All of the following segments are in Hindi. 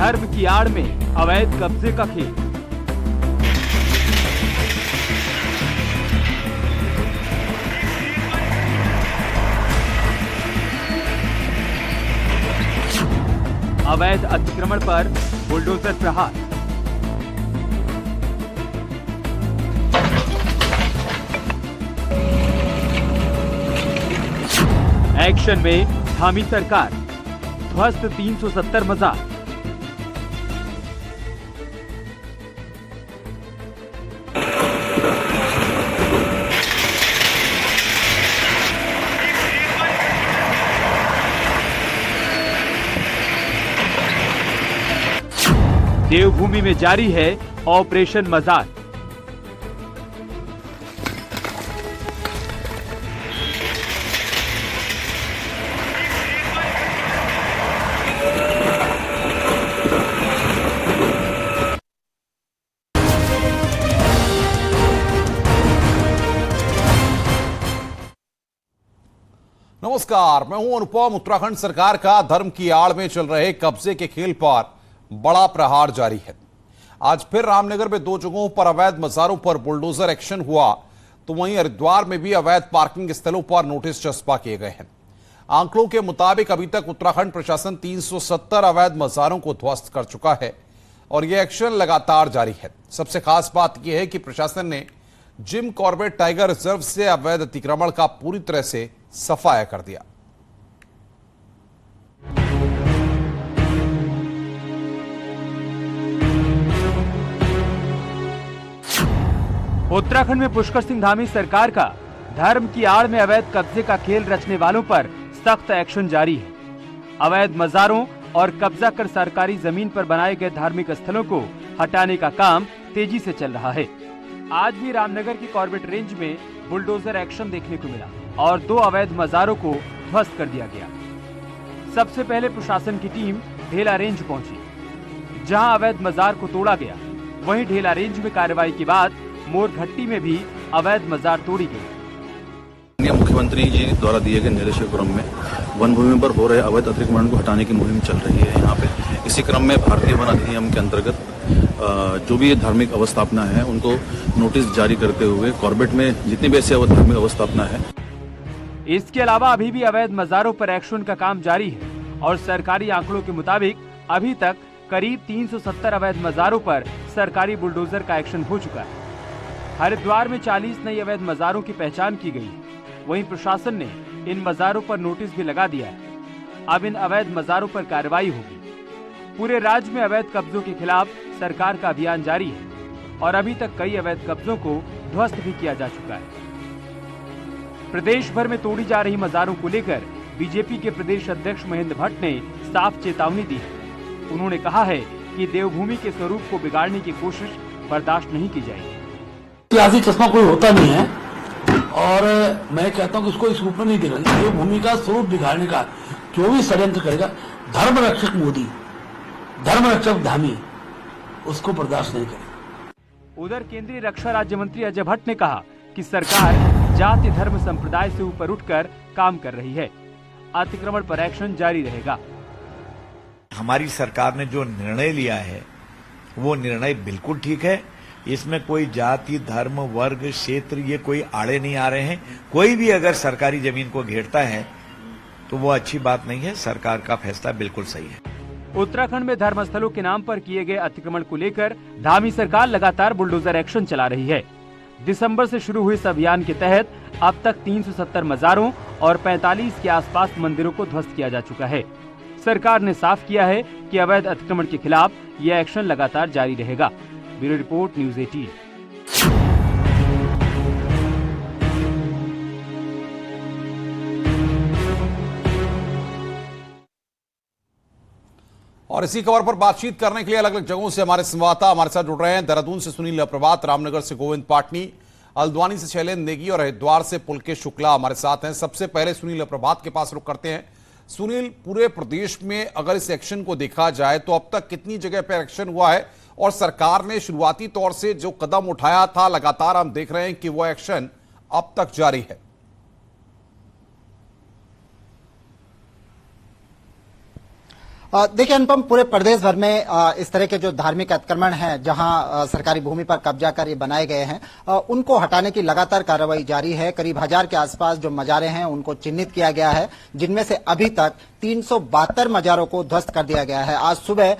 धर्म की आड़ में अवैध कब्जे का खेल। अवैध अतिक्रमण पर बुलडोजर प्रहार। एक्शन में थामी सरकार, ध्वस्त 370 मजार। देवभूमि में जारी है ऑपरेशन मजार। नमस्कार, मैं हूं अनुपम। उत्तराखंड सरकार का धर्म की आड़ में चल रहे कब्जे के खेल पर बड़ा प्रहार जारी है। आज फिर रामनगर में 2 जगहों पर अवैध मजारों पर बुलडोजर एक्शन हुआ, तो वहीं हरिद्वार में भी अवैध पार्किंग स्थलों पर नोटिस चस्पा किए गए हैं। आंकड़ों के मुताबिक अभी तक उत्तराखंड प्रशासन 370 अवैध मजारों को ध्वस्त कर चुका है और यह एक्शन लगातार जारी है। सबसे खास बात यह है कि प्रशासन ने जिम कॉर्बेट टाइगर रिजर्व से अवैध अतिक्रमण का पूरी तरह से सफाया कर दिया। उत्तराखंड में पुष्कर सिंह धामी सरकार का धर्म की आड़ में अवैध कब्जे का खेल रचने वालों पर सख्त एक्शन जारी है। अवैध मजारों और कब्जा कर सरकारी जमीन पर बनाए गए धार्मिक स्थलों को हटाने का काम तेजी से चल रहा है। आज भी रामनगर की कॉर्बेट रेंज में बुलडोजर एक्शन देखने को मिला और 2 अवैध मजारों को ध्वस्त कर दिया गया। सबसे पहले प्रशासन की टीम ढेला रेंज पहुंची, जहां अवैध मजार को तोड़ा गया। वहीं ढेला रेंज में कार्रवाई के बाद मोरघट्टी में भी अवैध मजार तोड़ी गई। मुख्यमंत्री जी द्वारा दिए गए निर्देश के क्रम में वन भूमि पर हो रहे अवैध अतिक्रमण को हटाने की मुहिम चल रही है यहाँ पे। इसी क्रम में भारतीय वन अधिनियम के अंतर्गत जो भी धार्मिक अवस्थापना है उनको नोटिस जारी करते हुए कॉर्बेट में जितनी भी ऐसी धार्मिक अवस्थापना है। इसके अलावा अभी भी अवैध मजारों पर एक्शन का काम जारी है और सरकारी आंकड़ों के मुताबिक अभी तक करीब 370 अवैध मजारों पर सरकारी बुलडोजर का एक्शन हो चुका है। हरिद्वार में 40 नई अवैध मजारों की पहचान की गई है। वहीं प्रशासन ने इन मजारों पर नोटिस भी लगा दिया है। अब इन अवैध मजारों पर कार्रवाई होगी। पूरे राज्य में अवैध कब्जों के खिलाफ सरकार का अभियान जारी है और अभी तक कई अवैध कब्जों को ध्वस्त भी किया जा चुका है। प्रदेश भर में तोड़ी जा रही मजारों को लेकर बीजेपी के प्रदेश अध्यक्ष महेंद्र भट्ट ने साफ चेतावनी दी है। उन्होंने कहा है कि देवभूमि के स्वरूप को बिगाड़ने की कोशिश बर्दाश्त नहीं की जाएगी। सियासी चश्मा कोई होता नहीं है और मैं कहता हूं कि उसको इस रूप में नहीं देना। देवभूमि का स्वरूप बिगाड़ने का जो भी षड्यंत्र करेगा, धर्म रक्षक मोदी, धर्म रक्षक धामी, उसको बर्दाश्त नहीं करेगा। उधर केंद्रीय रक्षा राज्य मंत्री अजय भट्ट ने कहा कि सरकार जाति धर्म संप्रदाय से ऊपर उठकर काम कर रही है। अतिक्रमण पर एक्शन जारी रहेगा। हमारी सरकार ने जो निर्णय लिया है वो निर्णय बिल्कुल ठीक है। इसमें कोई जाति धर्म वर्ग क्षेत्र ये कोई आड़े नहीं आ रहे हैं। कोई भी अगर सरकारी जमीन को घेरता है तो वो अच्छी बात नहीं है। सरकार का फैसला बिल्कुल सही है। उत्तराखंड में धर्मस्थलों के नाम पर किए गए अतिक्रमण को लेकर धामी सरकार लगातार बुलडोजर एक्शन चला रही है। दिसंबर से शुरू हुए इस अभियान के तहत अब तक 370 मजारों और 45 के आसपास मंदिरों को ध्वस्त किया जा चुका है। सरकार ने साफ किया है कि अवैध अतिक्रमण के खिलाफ यह एक्शन लगातार जारी रहेगा। Bureau report, news 18। और इसी खबर पर बातचीत करने के लिए अलग अलग जगहों से हमारे संवाददाता हमारे साथ जुड़ रहे हैं। देहरादून से सुनील प्रभात, रामनगर से गोविंद पाटनी, हल्द्वानी से शैलेंद्र नेगी और हरिद्वार से पुलकेश शुक्ला हमारे साथ हैं। सबसे पहले सुनील प्रभात के पास रुख करते हैं। सुनील, पूरे प्रदेश में अगर इस एक्शन को देखा जाए तो अब तक कितनी जगह पर एक्शन हुआ है और सरकार ने शुरुआती तौर से जो कदम उठाया था, लगातार हम देख रहे हैं कि वो एक्शन अब तक जारी है? देखिए अनुपम, पूरे प्रदेश भर में इस तरह के जो धार्मिक अतिक्रमण हैं, जहां सरकारी भूमि पर कब्जा कर ये बनाए गए हैं, उनको हटाने की लगातार कार्रवाई जारी है। करीब 1000 के आसपास जो मजारे हैं उनको चिन्हित किया गया है, जिनमें से अभी तक 372 मजारों को ध्वस्त कर दिया गया है। आज सुबह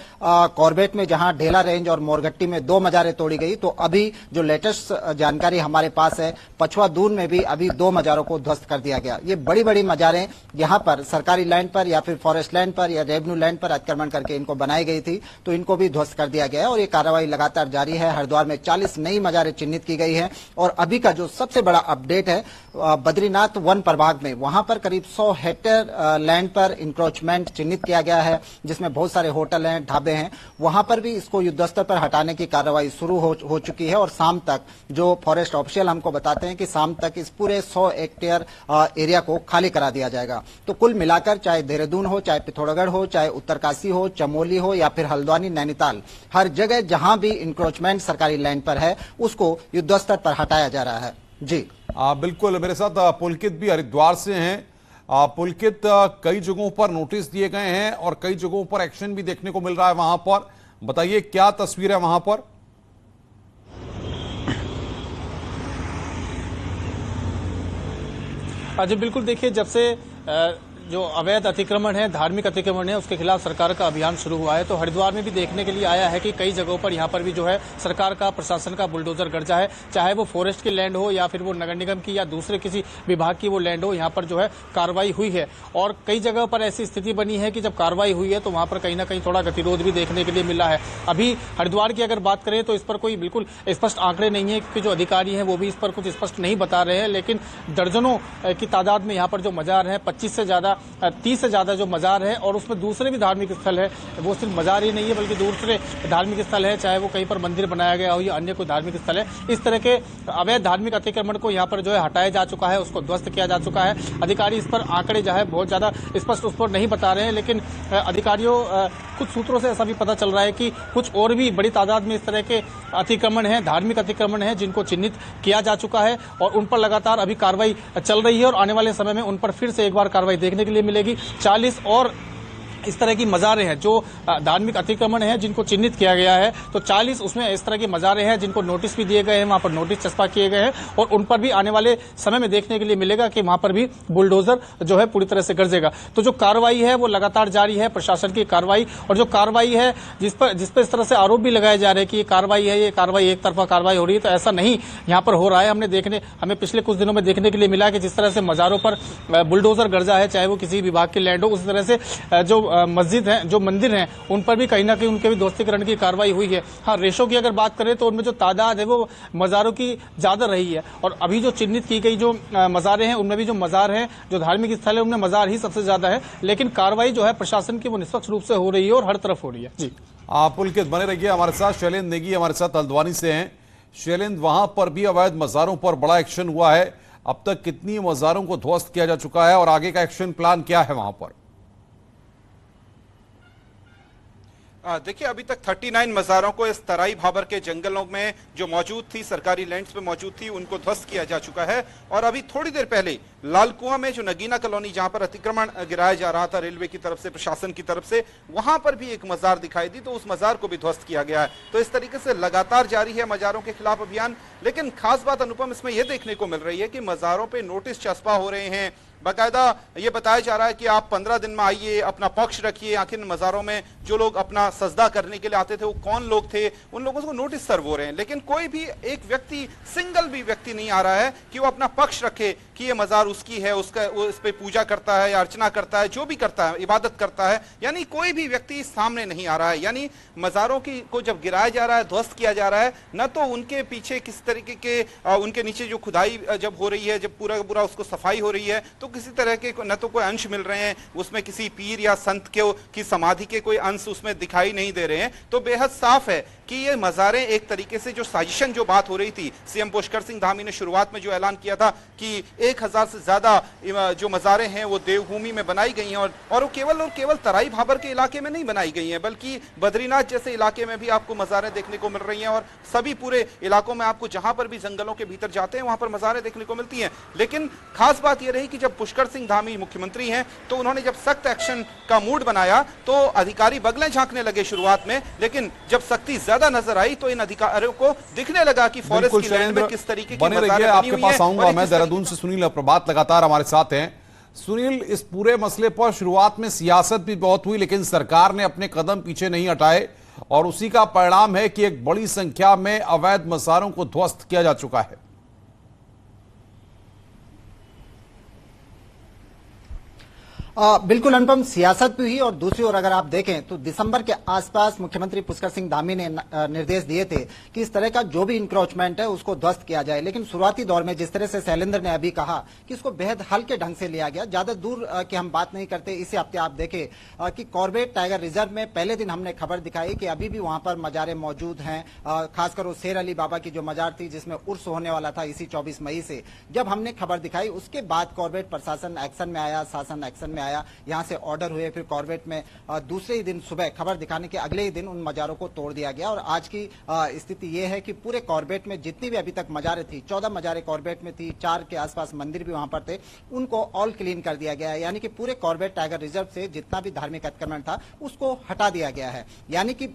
कॉर्बेट में जहां ढेला रेंज और मोरगट्टी में 2 मजारें तोड़ी गई, तो अभी जो लेटेस्ट जानकारी हमारे पास है, पछुआ दून में भी अभी 2 मजारों को ध्वस्त कर दिया गया। ये बड़ी बड़ी मजारें यहाँ पर सरकारी लैंड पर या फिर फॉरेस्ट लैंड पर या रेवेन्यू लैंड पर अतिक्रमण करके इनको बनाई गई थी, तो इनको भी ध्वस्त कर दिया गया है और ये कार्रवाई लगातार जारी है। हरिद्वार में 40 नई मजारें चिन्हित की गई है और अभी का जो सबसे बड़ा अपडेट है, बद्रीनाथ वन प्रभाग में वहां पर करीब 100 हेक्टेयर लैंड पर इंक्रोचमेंट चिन्हित किया गया है, जिसमें बहुत सारे होटल हैं, ढाबे हैं। वहां पर भी इसको युद्धस्तर पर हटाने की कार्रवाई शुरू हो चुकी है और शाम तक जो फॉरेस्ट ऑफिशियल हमको बताते हैं कि शाम तक इस पूरे 100 हेक्टेयर एरिया को खाली करा दिया जाएगा। तो कुल मिलाकर चाहे देहरादून हो, चाहे पिथौरागढ़ हो, चाहे उत्तरकाशी हो, चमोली हो या फिर हल्द्वानी, नैनीताल, हर जगह जहां भी इंक्रोचमेंट सरकारी लैंड पर है उसको युद्धस्तर पर हटाया जा रहा है। जी बिल्कुल, मेरे साथ पुलकित भी हरिद्वार से हैं। पुलकित, कई जगहों पर नोटिस दिए गए हैं और कई जगहों पर एक्शन भी देखने को मिल रहा है, वहां पर बताइए क्या तस्वीर है वहां पर? जी बिल्कुल, देखिए जब से जो अवैध अतिक्रमण है, धार्मिक अतिक्रमण है, उसके खिलाफ सरकार का अभियान शुरू हुआ है, तो हरिद्वार में भी देखने के लिए आया है कि कई जगहों पर यहाँ पर भी जो है सरकार का, प्रशासन का बुलडोजर गर्जा है। चाहे वो फॉरेस्ट की लैंड हो या फिर वो नगर निगम की या दूसरे किसी विभाग की वो लैंड हो, यहाँ पर जो है कार्रवाई हुई है। और कई जगह पर ऐसी स्थिति बनी है कि जब कार्रवाई हुई है तो वहां पर कहीं ना कहीं थोड़ा गतिरोध भी देखने के लिए मिला है। अभी हरिद्वार की अगर बात करें तो इस पर कोई बिल्कुल स्पष्ट आंकड़े नहीं है, क्योंकि जो अधिकारी हैं वो भी इस पर कुछ स्पष्ट नहीं बता रहे हैं। लेकिन दर्जनों की तादाद में यहाँ पर जो मजार है, 25 से ज्यादा, 30 से ज्यादा जो मजार है, और उसमें दूसरे भी धार्मिक स्थल है। वो सिर्फ मजार ही नहीं है बल्कि दूसरे धार्मिक स्थल है, चाहे वो कहीं पर मंदिर बनाया गया हो या अन्य कोई धार्मिक स्थल है। इस तरह के अवैध धार्मिक अतिक्रमण को यहाँ पर जो है हटाया जा चुका है, उसको ध्वस्त किया जा चुका है। अधिकारी इस पर आंकड़े जो है बहुत ज्यादा स्पष्ट उस पर नहीं बता रहे हैं, लेकिन अधिकारियों, कुछ सूत्रों से ऐसा भी पता चल रहा है कि कुछ और भी बड़ी तादाद में इस तरह के अतिक्रमण है, धार्मिक अतिक्रमण है, जिनको चिन्हित किया जा चुका है और उन पर लगातार अभी कार्रवाई चल रही है और आने वाले समय में उन पर फिर से एक बार कार्रवाई देखने के लिए मिलेगी। 40 और इस तरह की मजारें हैं जो धार्मिक अतिक्रमण है, जिनको चिन्हित किया गया है। तो 40 उसमें इस तरह की मजारें हैं जिनको नोटिस भी दिए गए हैं, वहां पर नोटिस चस्पा किए गए हैं और उन पर भी आने वाले समय में देखने के लिए मिलेगा कि वहां पर भी बुलडोजर जो है पूरी तरह से गरजेगा। तो जो कार्रवाई है वो लगातार जारी है, प्रशासन की कार्रवाई। और जो कार्रवाई है जिस पर इस तरह से आरोप भी लगाए जा रहे हैं कि ये कार्रवाई एक तरफा कार्रवाई हो रही है, तो ऐसा नहीं यहाँ पर हो रहा है। हमें पिछले कुछ दिनों में देखने के लिए मिला कि जिस तरह से मजारों पर बुलडोजर गरजा है, चाहे वो किसी विभाग की लैंड हो, उस तरह से जो मस्जिद है, जो मंदिर हैं, उन पर भी कहीं ना कहीं उनके भी ध्वस्तीकरण की कार्रवाई हुई है। हाँ, रेशों की अगर बात करें तो उनमें जो तादाद है वो मजारों की ज्यादा रही है और अभी जो चिन्हित की गई जो मजारें हैं उनमें भी जो मजार हैं, जो धार्मिक स्थल है, उनमें मजार ही सबसे ज्यादा है। लेकिन कार्रवाई जो है प्रशासन की वो निष्पक्ष रूप से हो रही है और हर तरफ हो रही है। जी आप पुलकित बने रहिए हमारे साथ। शैलेंद्र नेगी हमारे साथ हल्द्वानी से हैं। शैलेंद्र, वहां पर भी अवैध मजारों पर बड़ा एक्शन हुआ है, अब तक कितनी मजारों को ध्वस्त किया जा चुका है और आगे का एक्शन प्लान क्या है वहां पर? देखिए, अभी तक 39 मज़ारों को इस तराई भाबर के जंगलों में जो मौजूद थी, सरकारी लैंड्स पे मौजूद थी, उनको ध्वस्त किया जा चुका है। और अभी थोड़ी देर पहले लाल कुआं में जो नगीना कॉलोनी, जहां पर अतिक्रमण गिराया जा रहा था रेलवे की तरफ से, प्रशासन की तरफ से, वहां पर भी एक मजार दिखाई दी, तो उस मजार को भी ध्वस्त किया गया है। तो इस तरीके से लगातार जारी है मजारों के खिलाफ अभियान। लेकिन खास बात अनुपम इसमें यह देखने को मिल रही है कि मजारों पर नोटिस चस्पा हो रहे हैं, बाकायदा ये बताया जा रहा है कि आप 15 दिन में आइए, अपना पक्ष रखिए। आखिर मज़ारों में जो लोग अपना सजदा करने के लिए आते थे वो कौन लोग थे, उन लोगों को नोटिस सर्व हो रहे हैं। लेकिन कोई भी एक व्यक्ति, सिंगल भी व्यक्ति नहीं आ रहा है कि वो अपना पक्ष रखे कि ये मज़ार उसकी है, उसका वो इस पे पूजा करता है या अर्चना करता है, जो भी करता है, इबादत करता है, यानी कोई भी व्यक्ति सामने नहीं आ रहा है। यानी मज़ारों की को जब गिराया जा रहा है, ध्वस्त किया जा रहा है, न तो उनके पीछे किस तरीके के उनके नीचे जो खुदाई जब हो रही है, जब पूरा पूरा उसको सफाई हो रही है, तो किसी तरह के न तो कोई अंश मिल रहे हैं, उसमें किसी पीर या संत की समाधि के कोई अंश उसमें दिखाई नहीं दे रहे हैं। तो बेहद साफ है कि ये मज़ारें एक तरीके से जो साजिशन जो बात हो रही थी, सीएम पुष्कर सिंह धामी ने शुरुआत में जो ऐलान किया था कि 1000 से ज्यादा जो मज़ारें हैं वो देवभूमि में बनाई गई हैं और वो केवल तराई भाबर के इलाके में नहीं बनाई गई हैं, बल्कि बद्रीनाथ जैसे इलाके में भी आपको मज़ारें देखने को मिल रही हैं और सभी पूरे इलाकों में आपको जहां पर भी जंगलों के भीतर जाते हैं वहां पर मज़ारें देखने को मिलती हैं। लेकिन खास बात यह रही कि जब पुष्कर सिंह धामी मुख्यमंत्री हैं तो उन्होंने जब सख्त एक्शन का मूड बनाया तो अधिकारी बगलें झांकने लगे शुरुआत में, लेकिन जब सख्ती ज्यादा नजर आई तो इन अधिकारियों को दिखने लगा कि फॉरेस्ट की लैंड में किस तरीके की बने रहिए, आपके पास आऊंगा मैं। देहरादून से सुनील प्रभात लगातार हमारे साथ हैं। सुनील, इस पूरे मसले पर शुरुआत में सियासत भी बहुत हुई, लेकिन सरकार ने अपने कदम पीछे नहीं हटाए और उसी का परिणाम है कि एक बड़ी संख्या में अवैध मज़ारों को ध्वस्त किया जा चुका है। बिल्कुल अनुपम, सियासत भी हुई और दूसरी ओर अगर आप देखें तो दिसंबर के आसपास मुख्यमंत्री पुष्कर सिंह धामी ने निर्देश दिए थे कि इस तरह का जो भी इंक्रोचमेंट है उसको ध्वस्त किया जाए। लेकिन शुरुआती दौर में जिस तरह से शैलेंद्र ने अभी कहा कि इसको बेहद हल्के ढंग से लिया गया, ज्यादा दूर की हम बात नहीं करते। इसी हफ्ते आप देखें कि कॉर्बेट टाइगर रिजर्व में पहले दिन हमने खबर दिखाई कि अभी भी वहां पर मजारें मौजूद हैं, खासकर वो शेर अली बाबा की जो मजार थी जिसमें उर्स होने वाला था इसी 24 मई से, जब हमने खबर दिखाई उसके बाद कॉर्बेट प्रशासन एक्शन में आया, शासन एक्शन में आया, यहां से ऑर्डर हुए। फिर कॉर्बेट में दूसरे ही दिन सुबह खबर दिखाने के अगले ही दिन उन मजारों को तोड़ दिया गया और आज की स्थिति यह है कि पूरे कॉर्बेट में जितनी भी अभी तक मजारें थी, 14 मजारें कॉर्बेट में थी, 4 के आसपास मंदिर भी वहां पर थे, उनको ऑल क्लीन कर दिया गया है। यानी कि पूरे कॉर्बेट टाइगर रिजर्व से जितना भी धार्मिक अतिक्रमण था उसको हटा दिया गया है। यानी कि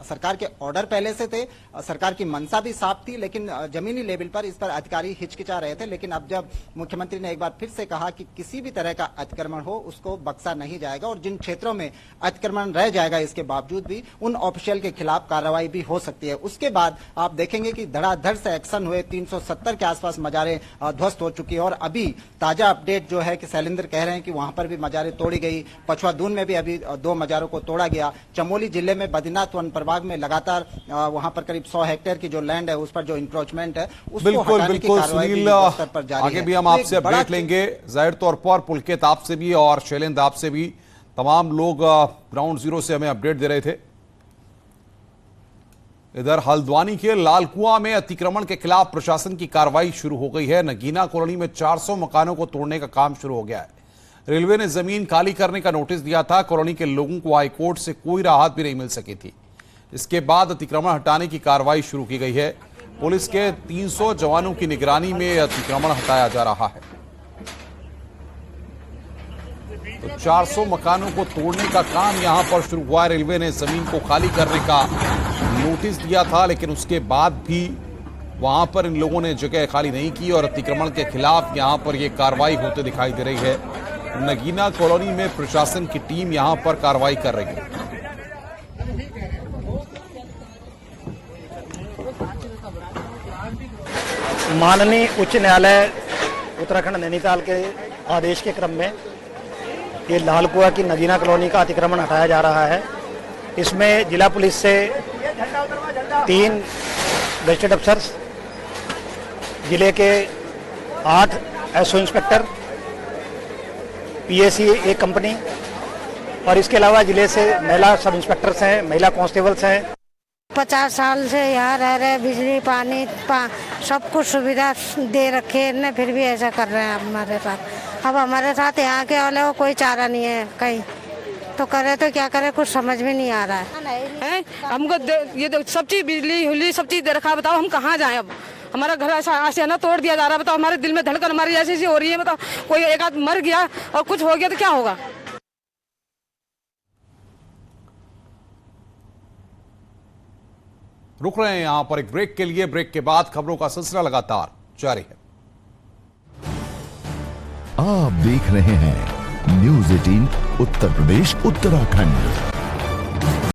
सरकार के ऑर्डर पहले से थे, सरकार की मंशा भी साफ थी, लेकिन जमीनी लेवल पर इस पर अधिकारी हिचकिचा रहे थे। लेकिन अब जब मुख्यमंत्री ने एक बार फिर से कहा कि किसी भी तरह का अतिक्रमण हो उसको बख्शा नहीं जाएगा और जिन क्षेत्रों में अतिक्रमण रह जाएगा इसके बावजूद भी उन ऑफिशियल के खिलाफ कार्रवाई भी हो सकती है। उसके बाद आप देखेंगे कि धड़ाधड़ से एक्शन हुए, 370 के आसपास मजारें ध्वस्त हो चुकी है और अभी ताजा अपडेट जो है कि शैलेंद्र कह रहे हैं कि वहां पर भी मजारें तोड़ी गई। पछुआ दून में भी अभी 2 मजारों को तोड़ा गया। चमोली जिले में बद्रीनाथ वन प्रभाग में लगातार वहां पर करीब 100 हेक्टेयर की जो लैंड है उस पर जो इंक्रोचमेंट है उसको हटाने की कार्रवाई स्तर पर जारी है। आगे भी हम आपसे अपडेट लेंगे, जाहिर तौर पर पुलकित आपसे भी और शैलेंद्र आपसे भी। तमाम लोग ग्राउंड जीरो से हमें अपडेट दे रहे थे। इधर हल्द्वानी के लालकुआं में अतिक्रमण के खिलाफ प्रशासन की कार्रवाई शुरू हो गई है। नगीना कॉलोनी में 400 मकानों को तोड़ने का काम शुरू हो गया है। रेलवे ने जमीन खाली करने का नोटिस दिया था। कॉलोनी के लोगों को हाईकोर्ट से कोई राहत भी नहीं मिल सकी थी। इसके बाद अतिक्रमण हटाने की कार्रवाई शुरू की गई है। पुलिस के 300 जवानों की निगरानी में अतिक्रमण हटाया जा रहा है। तो 400 मकानों को तोड़ने का काम यहां पर शुरू हुआ। रेलवे ने जमीन को खाली करने का नोटिस दिया था, लेकिन उसके बाद भी वहां पर इन लोगों ने जगह खाली नहीं की और अतिक्रमण के खिलाफ यहां पर यह कार्रवाई होते दिखाई दे रही है। नगीना कॉलोनी में प्रशासन की टीम यहां पर कार्रवाई कर रही है। माननीय उच्च न्यायालय उत्तराखंड नैनीताल के आदेश के क्रम में ये लालकुआं की नगीना कॉलोनी का अतिक्रमण हटाया जा रहा है। इसमें जिला पुलिस से 3 गजेटेड अफसर्स, जिले के 8 एसओ इंस्पेक्टर, पीएसी एक कंपनी और इसके अलावा जिले से महिला सब इंस्पेक्टर्स हैं, महिला कांस्टेबल्स हैं। 50 साल से यहाँ रह रहे, बिजली पानी सब कुछ सुविधा दे रखे ने, फिर भी ऐसा कर रहे हैं हमारे साथ। अब हमारे साथ यहाँ के वाले को कोई चारा नहीं है, कहीं तो करे तो क्या करे, कुछ समझ में नहीं आ रहा है। हमको ये सब चीज बिजली हुली सब चीज दे रखा है, बताओ हम कहाँ जाएं। अब हमारा घर ऐसा आशियाना तोड़ दिया जा रहा है। बताओ हमारे दिल में धड़कन हमारी ऐसी हो रही है। बताओ कोई एक आध मर गया और कुछ हो गया तो क्या होगा। रुक रहे हैं यहां पर एक ब्रेक के लिए। ब्रेक के बाद खबरों का सिलसिला लगातार जारी है। आप देख रहे हैं न्यूज़ 18 उत्तर प्रदेश उत्तराखंड।